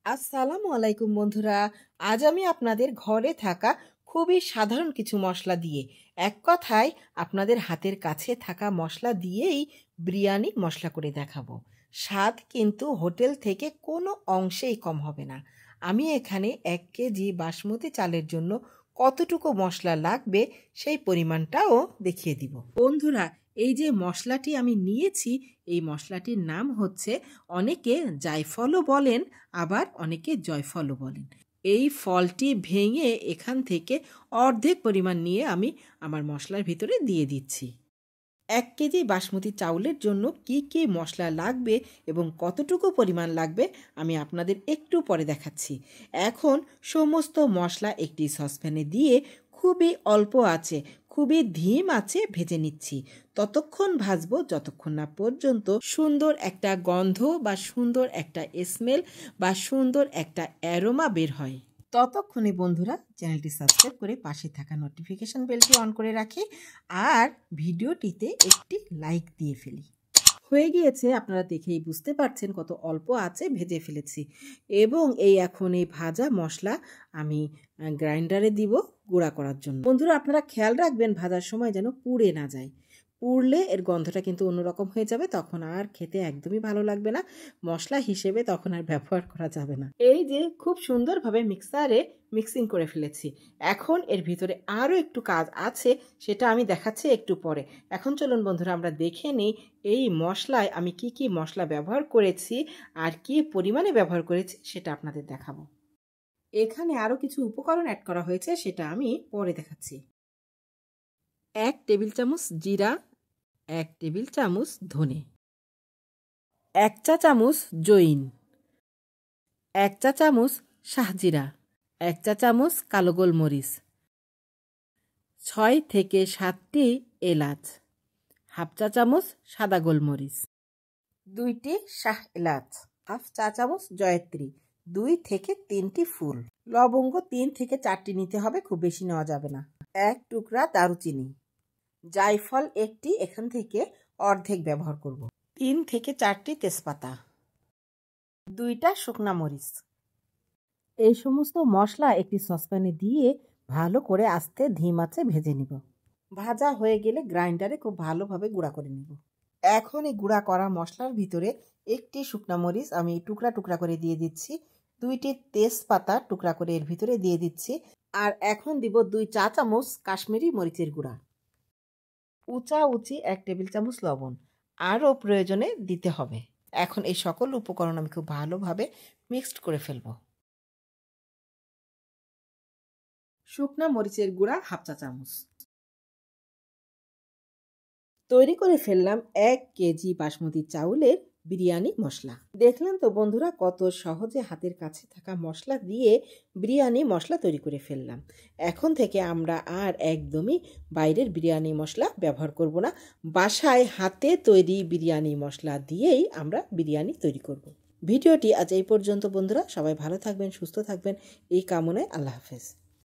আসসালামু আলাইকুম বন্ধুরা। আজ আমি আপনাদের ঘরে থাকা খুবই সাধারণ কিছু মশলা দিয়ে, এক কথায় আপনাদের হাতের কাছে থাকা মশলা দিয়েই বিরিয়ানি মশলা করে দেখাবো। স্বাদ কিন্তু হোটেল থেকে কোনো অংশেই কম হবে না। আমি এখানে 1 কেজি বাসমতি চালের জন্য কতটুকু মশলা লাগবে সেই পরিমাণটাও দেখিয়ে দিব। বন্ধুরা, এই যে মশলাটি আমি নিয়েছি, এই মশলাটির নাম হচ্ছে, অনেকে জায়ফলও বলেন, আবার অনেকে জয়ফলও বলেন। এই ফলটি ভেঙে এখান থেকে অর্ধেক পরিমাণ নিয়ে আমি আমার মশলার ভিতরে দিয়ে দিচ্ছি। 1 কেজি বাসমতি চাউলের জন্য কি কি মশলা লাগবে এবং কতটুকু পরিমাণ লাগবে আমি আপনাদের একটু পরে দেখাচ্ছি। এখন সমস্ত মশলা একটি সসপ্যানে দিয়ে খুবই অল্প আছে, খুবই ধিম আছে ভেজে নিচ্ছি। ততক্ষণ ভাজবো যতক্ষণ না পর্যন্ত সুন্দর একটা গন্ধ বা সুন্দর একটা স্মেল বা সুন্দর একটা অ্যারোমা বের হয়। ততক্ষণে বন্ধুরা, চ্যানেলটি সাবস্ক্রাইব করে পাশে থাকা নোটিফিকেশন বেলটি অন করে রাখি আর ভিডিওটিতে একটি লাইক দিয়ে ফেলি। হয়ে গিয়েছে, আপনারা দেখেই বুঝতে পারছেন কত অল্প আছে ভেজে ফেলেছি। এবং এখন এই ভাজা মশলা আমি গ্রাইন্ডারে দিব গুঁড়া করার জন্য। বন্ধুরা, আপনারা খেয়াল রাখবেন ভাজার সময় যেন পুড়ে না যায়। পুড়লে এর গন্ধটা কিন্তু অন্যরকম হয়ে যাবে, তখন আর খেতে একদমই ভালো লাগবে না, মশলা হিসেবে তখন আর ব্যবহার করা যাবে না। এই যে খুব সুন্দরভাবে মিক্সারে মিক্সিং করে ফেলেছি। এখন এর ভিতরে আরও একটু কাজ আছে, সেটা আমি দেখাচ্ছি একটু পরে। এখন চলুন বন্ধুরা, আমরা দেখে নিই এই মশলায় আমি কি কি মশলা ব্যবহার করেছি আর কি পরিমাণে ব্যবহার করেছি সেটা আপনাদের দেখাবো। এখানে আরও কিছু উপকরণ অ্যাড করা হয়েছে, সেটা আমি পরে দেখাচ্ছি। 1 টেবিল চামচ জিরা, 1 টেবিল চামচ ধনে, 1 চা চামচ জয়িন, 1 চা চামচ শাহজিরা, 1 চা চামচ কালো গোলমরিচ, 6 থেকে 7টি এলাচ, হাফ চা চামচ সাদা গোলমরিচ, 2টি শাহ এলাচ, হাফ চা চামচ জয়ত্রী, 2 থেকে 3টি ফুল, লবঙ্গ 3 থেকে 4টি নিতে হবে, খুব বেশি নেওয়া যাবে না, 1 টুকরা দারুচিনি, জায়ফল একটি, এখান থেকে অর্ধেক ব্যবহার করব, 3 থেকে 4টি তেজপাতা, 2টা শুকনা মরিচ। এই সমস্ত মশলা একটি সসপ্যানে দিয়ে ভালো করে আস্তে ধিম আঁচে ভেজে নিব। ভাজা হয়ে গেলে গ্রাইন্ডারে খুব ভালোভাবে গুঁড়া করে নিব। এখন এই গুঁড়া করা মশলার ভিতরে একটি শুকনা মরিচ আমি টুকরা টুকরা করে দিয়ে দিচ্ছি, 2টি তেজপাতা টুকরা করে এর ভিতরে দিয়ে দিচ্ছি, আর এখন দিব 2 চা চামচ কাশ্মীরি মরিচের গুঁড়া, উঁচি 1 টেবিল চামচ লবণ, আরও প্রয়োজনে দিতে হবে। এখন এই সকল উপকরণ আমি খুব ভালোভাবে মিক্সড করে ফেলব। শুকনা মরিচের গুঁড়া হাফ চা চামচ। তৈরি করে ফেললাম 1 কেজি বাসমতি চাউলের বিরিয়ানি মশলা। দেখলেন তো বন্ধুরা, কত সহজে হাতের কাছে থাকা মশলা দিয়ে বিরিয়ানি মশলা তৈরি করে ফেললাম। এখন থেকে আমরা আর একদমই বাইরের বিরিয়ানি মশলা ব্যবহার করব না, বাসায় হাতে তৈরি বিরিয়ানি মশলা দিয়েই আমরা বিরিয়ানি তৈরি করব। ভিডিওটি আজ এই পর্যন্ত বন্ধুরা, সবাই ভালো থাকবেন, সুস্থ থাকবেন এই কামনায়। আল্লাহ হাফেজ।